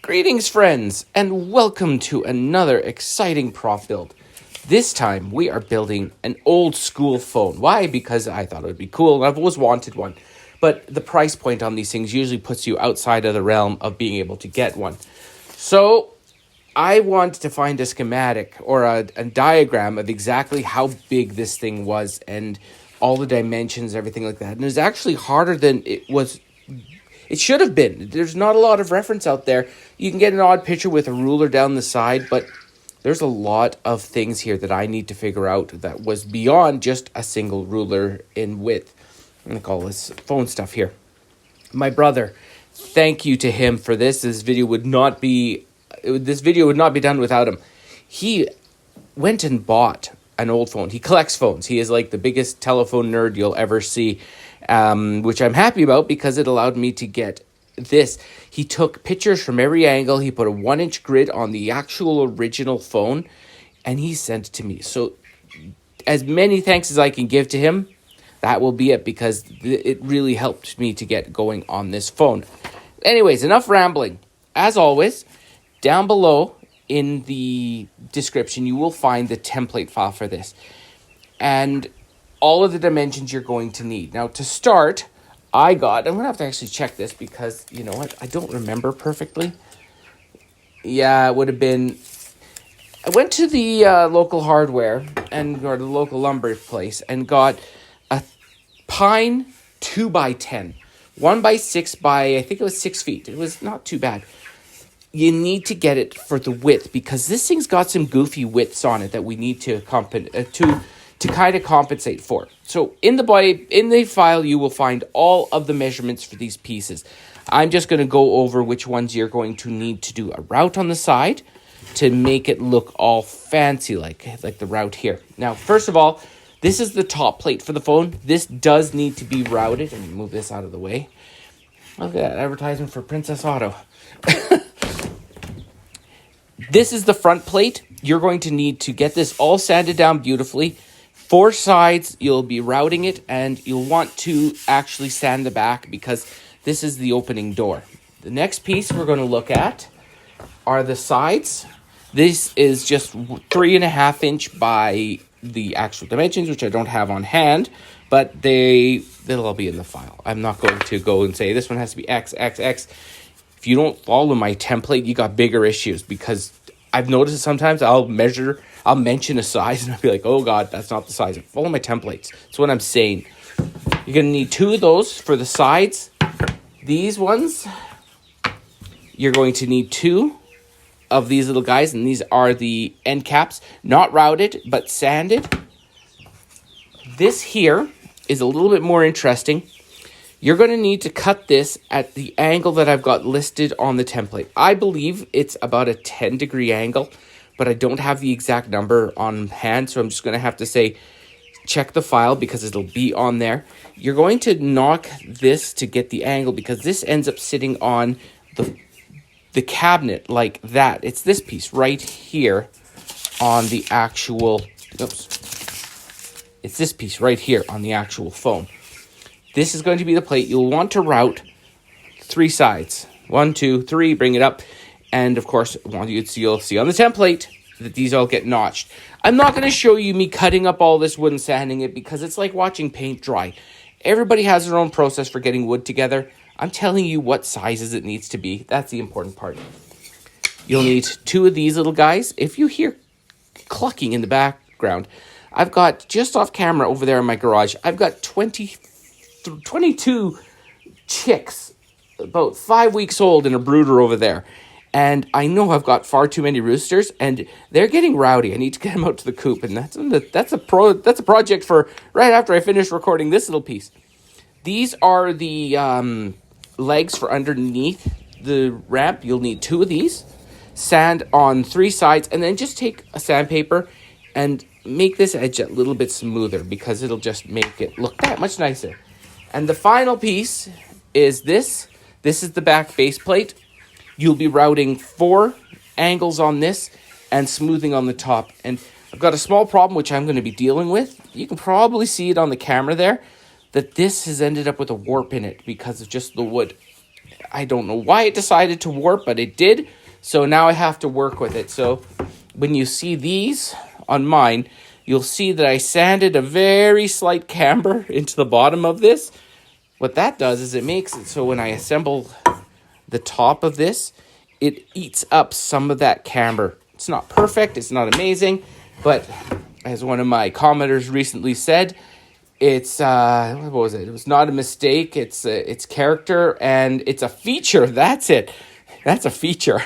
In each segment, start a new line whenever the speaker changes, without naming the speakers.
Greetings, friends, and welcome to another exciting prop build. This time, we are building an old school phone. Why? Because I thought it would be cool, and I've always wanted one. But the price point on these things usually puts you outside of the realm of being able to get one. So, I wanted to find a schematic or a diagram of exactly how big this thing was and all the dimensions, everything like that. And it was actually harder than it should have been. There's not a lot of reference out there. You can get an odd picture with a ruler down the side, but there's a lot of things here that I need to figure out that was beyond just a single ruler in width. I'm going to call this phone stuff here. My brother, thank you to him for this. This video would not be done without him. He went and bought an old phone. He collects phones. He is like the biggest telephone nerd you'll ever see. Which I'm happy about because it allowed me to get this. He took pictures from every angle. He put a 1-inch grid on the actual original phone, and he sent it to me. So as many thanks as I can give to him, that will be it because it really helped me to get going on this phone. Anyways, enough rambling. As always, down below in the description, you will find the template file for this. And all of the dimensions you're going to need. Now, to start, I'm going to have to actually check this because, you know what, I don't remember perfectly. Yeah, it would have been, I went to the local hardware or the local lumber place and got a pine 2x10. 1x6 by, I think it was 6 feet. It was not too bad. You need to get it for the width because this thing's got some goofy widths on it that we need to kind of compensate for. So in the file, you will find all of the measurements for these pieces. I'm just going to go over which ones you're going to need to do a route on the side to make it look all fancy like the route here. Now, first of all, this is the top plate for the phone. This does need to be routed. Let me move this out of the way. Look at that advertisement for Princess Auto. This is the front plate. You're going to need to get this all sanded down beautifully. 4 sides, you'll be routing it, and you'll want to actually sand the back because this is the opening door. The next piece we're going to look at are the sides. This is just 3.5 inch by the actual dimensions, which I don't have on hand, but they'll all be in the file. I'm not going to go and say this one has to be X, X, X. If you don't follow my template, you got bigger issues because I've noticed sometimes I'll mention a size and I'll be like, oh God, that's not the size. Follow my templates. That's what I'm saying. You're going to need 2 of those for the sides. These ones, you're going to need 2 of these little guys, and these are the end caps, not routed, but sanded. This here is a little bit more interesting. You're going to need to cut this at the angle that I've got listed on the template. I believe it's about a 10-degree angle, but I don't have the exact number on hand, so I'm just going to have to say, check the file because it'll be on there. You're going to knock this to get the angle because this ends up sitting on the cabinet like that. It's this piece right here on the actual, it's this piece right here on the actual phone. This is going to be the plate. You'll want to route 3 sides. 1, 2, 3, bring it up. And of course, you'll see on the template that these all get notched. I'm not going to show you me cutting up all this wood and sanding it because it's like watching paint dry. Everybody has their own process for getting wood together. I'm telling you what sizes it needs to be. That's the important part. You'll need 2 of these little guys. If you hear clucking in the background, I've got, just off camera over there in my garage, I've got 22 chicks, about 5 weeks old, in a brooder over there. And I know I've got far too many roosters, and they're getting rowdy. I need to get them out to the coop, and that's a project for right after I finish recording this little piece. These are the legs for underneath the ramp. You'll need 2 of these. Sand on 3 sides, and then just take a sandpaper and make this edge a little bit smoother because it'll just make it look that much nicer. And the final piece is this. This is the back base plate. You'll be routing 4 angles on this and smoothing on the top. And I've got a small problem which I'm going to be dealing with. You can probably see it on the camera there, that this has ended up with a warp in it because of just the wood. I don't know why it decided to warp, but it did. So now I have to work with it. So when you see these on mine, you'll see that I sanded a very slight camber into the bottom of this. What that does is it makes it so when I assemble the top of this, it eats up some of that camber. It's not perfect, it's not amazing, but as one of my commenters recently said, it's what was it? It was not a mistake. It's character and it's a feature. That's it. That's a feature.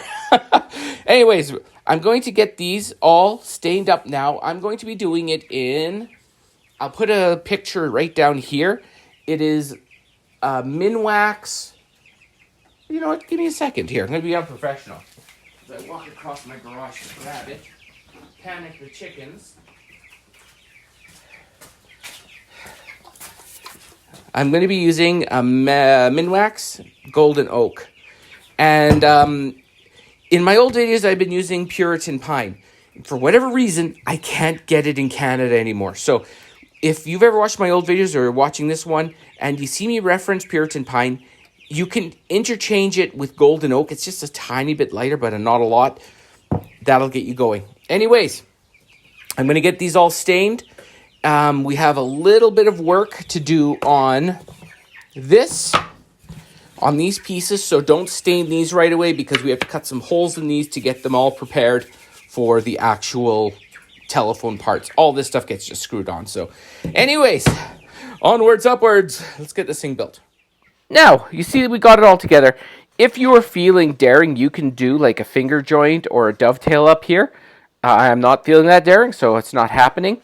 Anyways, I'm going to get these all stained up now. I'm going to be doing it in. I'll put a picture right down here. It is Minwax. You know what? Give me a second here. I'm going to be unprofessional. As I walk across my garage to grab it. Panic the chickens. I'm going to be using a Minwax Golden Oak. And in my old videos, I've been using Puritan Pine. For whatever reason, I can't get it in Canada anymore. So if you've ever watched my old videos or you're watching this one and you see me reference Puritan Pine, you can interchange it with Golden Oak. It's just a tiny bit lighter, but not a lot. That'll get you going. Anyways, I'm going to get these all stained. We have a little bit of work to do on this, on these pieces. So don't stain these right away because we have to cut some holes in these to get them all prepared for the actual telephone parts. All this stuff gets just screwed on. So anyways, onwards, upwards. Let's get this thing built. Now, you see that we got it all together. If you are feeling daring, you can do like a finger joint or a dovetail up here. I'm not feeling that daring, so it's not happening.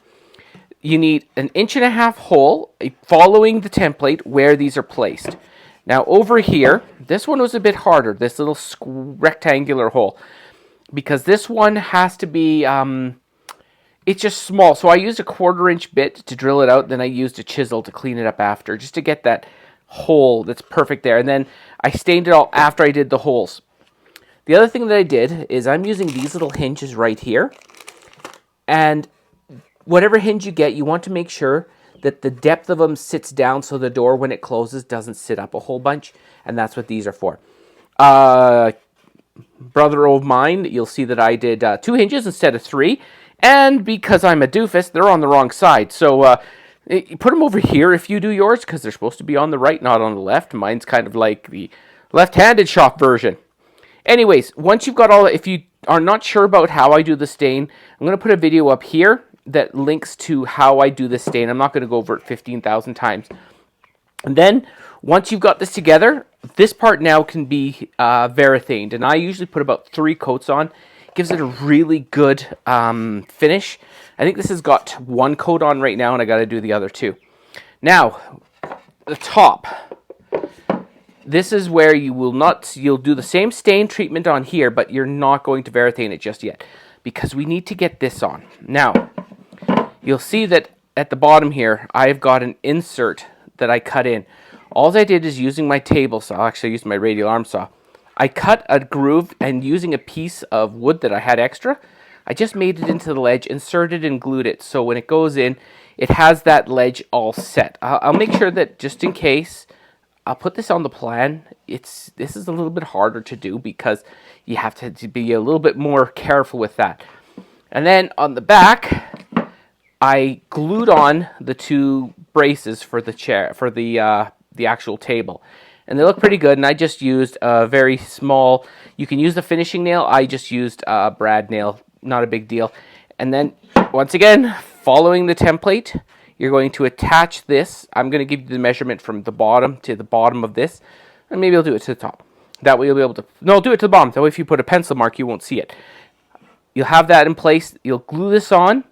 You need 1.5 inch hole following the template where these are placed. Now over here, this one was a bit harder, this little rectangular hole, because this one has to be, it's just small. So I used a 1/4 inch bit to drill it out, then I used a chisel to clean it up after, just to get that hole that's perfect there. And then I stained it all after I did the holes. The other thing that I did is I'm using these little hinges right here, and whatever hinge you get, you want to make sure that the depth of them sits down so the door, when it closes, doesn't sit up a whole bunch, and that's what these are for. Brother of mine, you'll see that I did 2 hinges instead of 3, and because I'm a doofus, they're on the wrong side. So you put them over here if you do yours, because they're supposed to be on the right, not on the left. Mine's kind of like the left-handed shop version. Anyways, once you've got all, if you are not sure about how I do the stain, I'm going to put a video up here that links to how I do this stain. I'm not going to go over it 15,000 times. And then, once you've got this together, this part now can be varathaned. And I usually put about 3 coats on. It gives it a really good finish. I think this has got 1 coat on right now, and I got to do the other 2. Now, the top. This is where you'll do the same stain treatment on here, but you're not going to varathane it just yet, because we need to get this on. Now, you'll see that at the bottom here, I've got an insert that I cut in. All I did is using my table saw, actually I used my radial arm saw, I cut a groove, and using a piece of wood that I had extra, I just made it into the ledge, inserted and glued it, so when it goes in, it has that ledge all set. I'll make sure that, just in case, I'll put this on the plan. This is a little bit harder to do because you have to be a little bit more careful with that. And then on the back, I glued on the 2 braces for the chair, for the actual table. And they look pretty good, and I just used a very small, you can use the finishing nail, I just used a brad nail, not a big deal. And then, once again, following the template, you're going to attach this. I'm going to give you the measurement from the bottom to the bottom of this, and maybe I'll do it to the top. That way you'll be able to, no, I'll do it to the bottom, that way if you put a pencil mark, you won't see it. You'll have that in place, you'll glue this on,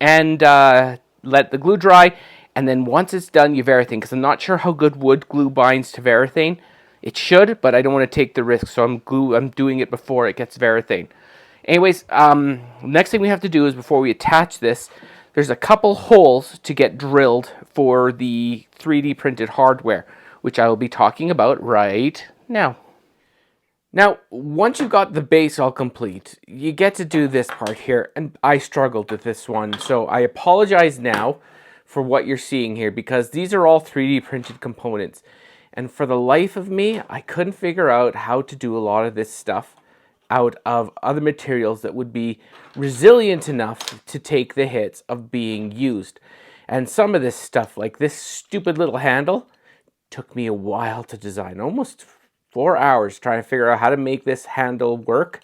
and let the glue dry, and then once it's done, you varathane, because I'm not sure how good wood glue binds to varathane. It should, but I don't want to take the risk, so I'm doing it before it gets varathane. Anyways, next thing we have to do is, before we attach this, there's a couple holes to get drilled for the 3D printed hardware, which I will be talking about right now. Now, once you've got the base all complete, you get to do this part here, and I struggled with this one, so I apologize now for what you're seeing here, because these are all 3D printed components. And for the life of me, I couldn't figure out how to do a lot of this stuff out of other materials that would be resilient enough to take the hits of being used. And some of this stuff, like this stupid little handle, took me a while to design, almost 4 hours trying to figure out how to make this handle work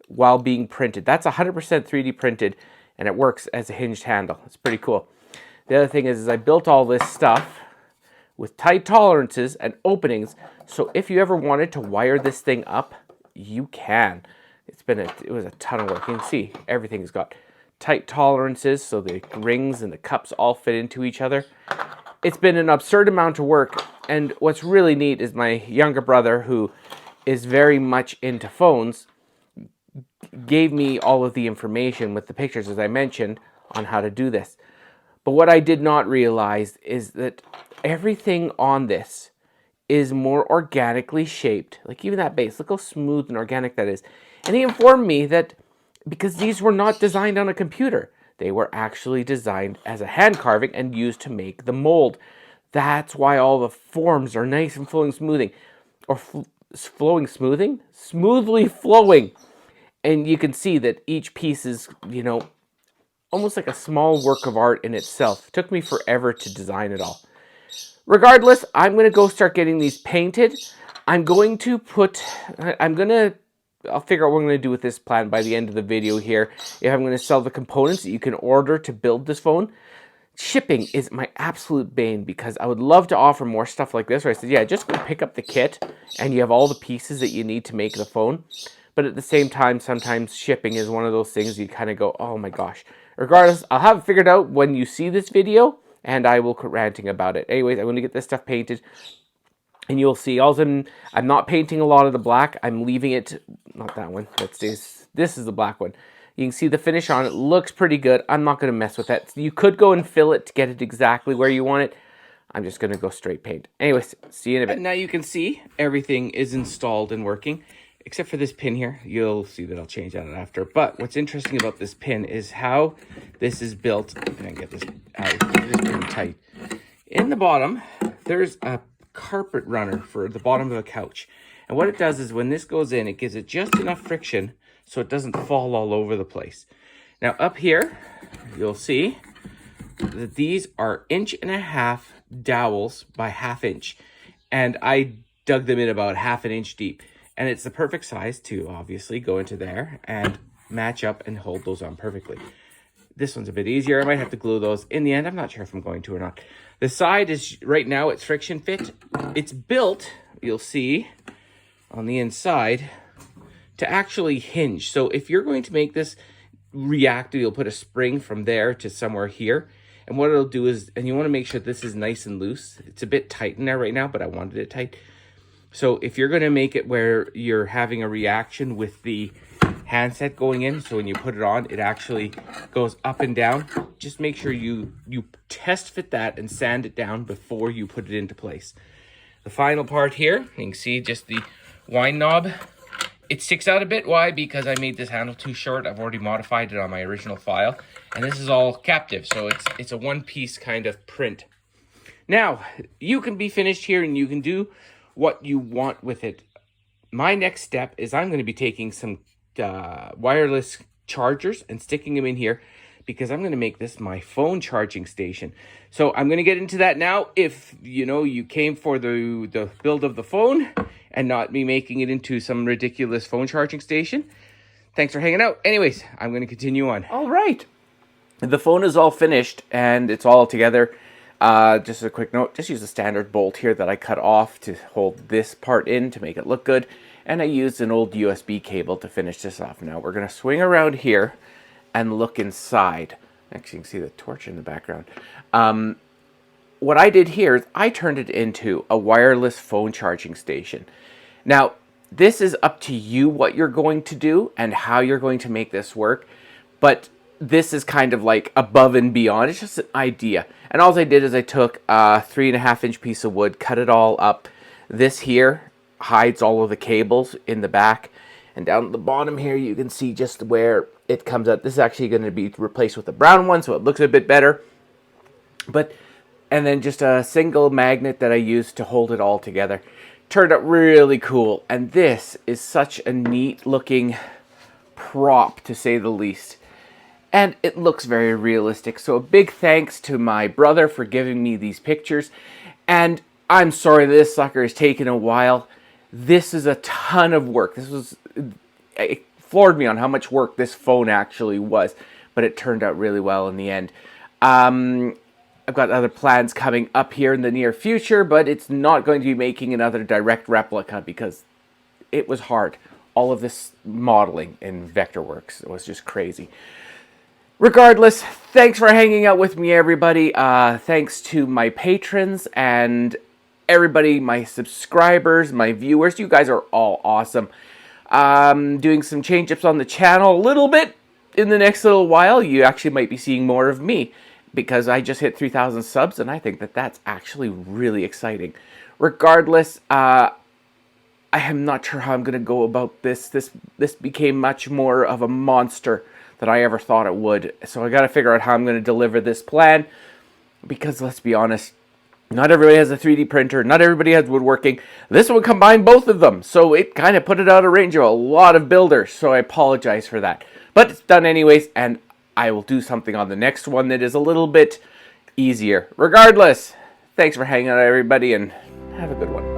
while being printed. That's 100% 3D printed, and it works as a hinged handle. It's pretty cool. The other thing is I built all this stuff with tight tolerances and openings, so if you ever wanted to wire this thing up, you can. It was a ton of work. You can see everything's got tight tolerances, so the rings and the cups all fit into each other. It's been an absurd amount of work, and what's really neat is my younger brother, who is very much into phones, gave me all of the information with the pictures, as I mentioned, on how to do this. But what I did not realize is that everything on this is more organically shaped. Like even that base, look how smooth and organic that is. And he informed me that because these were not designed on a computer, they were actually designed as a hand carving and used to make the mold. That's why all the forms are nice and flowing smoothing. Or flowing smoothing? Smoothly flowing. And you can see that each piece is, you know, almost like a small work of art in itself. It took me forever to design it all. Regardless, I'm going to go start getting these painted. I'll figure out what I'm going to do with this plan by the end of the video here. If I'm going to sell the components that you can order to build this phone. Shipping is my absolute bane because I would love to offer more stuff like this where I said, yeah, just go pick up the kit and you have all the pieces that you need to make the phone. But at the same time, sometimes shipping is one of those things you kind of go, oh my gosh. Regardless, I'll have it figured out when you see this video and I will quit ranting about it. Anyways, I'm going to get this stuff painted. And you'll see, also, I'm not painting a lot of the black. I'm leaving it, not that one, this is the black one. You can see the finish on it, looks pretty good. I'm not going to mess with that. You could go and fill it to get it exactly where you want it. I'm just going to go straight paint. Anyways, see you in a bit. Now you can see everything is installed and working, except for this pin here. You'll see that I'll change that after. But what's interesting about this pin is how this is built. And get this out, this pin tight. In the bottom, there's a carpet runner for the bottom of the couch. And what it does is when this goes in, it gives it just enough friction so it doesn't fall all over the place. Now up here, you'll see that these are 1.5 inch dowels by 1/2 inch. And I dug them in about 1/2 inch deep. And it's the perfect size to obviously go into there and match up and hold those on perfectly. This one's a bit easier. I might have to glue those in the end. I'm not sure if I'm going to or not. The side is, right now, it's friction fit. It's built, you'll see, on the inside to actually hinge. So if you're going to make this reactive, you'll put a spring from there to somewhere here. And what it'll do is, and you want to make sure this is nice and loose. It's a bit tight in there right now, but I wanted it tight. So if you're going to make it where you're having a reaction with the handset going in, so when you put it on, it actually goes up and down, just make sure you test fit that and sand it down before you put it into place. The final part here, you can see just the wind knob. It sticks out a bit. Why? Because I made this handle too short. I've already modified it on my original file. And this is all captive, so it's a one-piece kind of print. Now, you can be finished here and you can do what you want with it. My next step is I'm going to be taking some wireless chargers and sticking them in here because I'm going to make this my phone charging station. So I'm going to get into that now. If you came for the build of the phone and not me making it into some ridiculous phone charging station, thanks for hanging out. Anyways, I'm going to continue on. All right. The phone is all finished and it's all together. Just a quick note, just use a standard bolt here that I cut off to hold this part in to make it look good. And I used an old USB cable to finish this off. Now we're going to swing around here and look inside. Actually, you can see the torch in the background. What I did here is I turned it into a wireless phone charging station. Now, this is up to you what you're going to do and how you're going to make this work. But this is kind of like above and beyond. It's just an idea. And all I did is I took a 3.5 inch piece of wood, cut it all up. This here hides all of the cables in the back. And down at the bottom here, you can see just where it comes out. This is actually going to be replaced with a brown one, so it looks a bit better. But and then just a single magnet that I used to hold it all together. Turned out really cool, and this is such a neat looking prop, to say the least. And it looks very realistic. So a big thanks to my brother for giving me these pictures. And I'm sorry this sucker has taken a while. This is a ton of work. It floored me on how much work this phone actually was. But it turned out really well in the end. I've got other plans coming up here in the near future, but it's not going to be making another direct replica because it was hard. All of this modeling in Vectorworks was just crazy. Regardless, thanks for hanging out with me, everybody. Thanks to my patrons and everybody, my subscribers, my viewers. You guys are all awesome. Doing some change-ups on the channel a little bit. In the next little while, you actually might be seeing more of me because I just hit 3,000 subs, and I think that that's actually really exciting. Regardless, I am not sure how I'm going to go about this. This became much more of a monster than I ever thought it would. So I got to figure out how I'm going to deliver this plan, because let's be honest, not everybody has a 3D printer, not everybody has woodworking. This one combined both of them, so it kind of put it out of range of a lot of builders, so I apologize for that. But it's done anyways, and I will do something on the next one that is a little bit easier. Regardless, thanks for hanging out, everybody, and have a good one.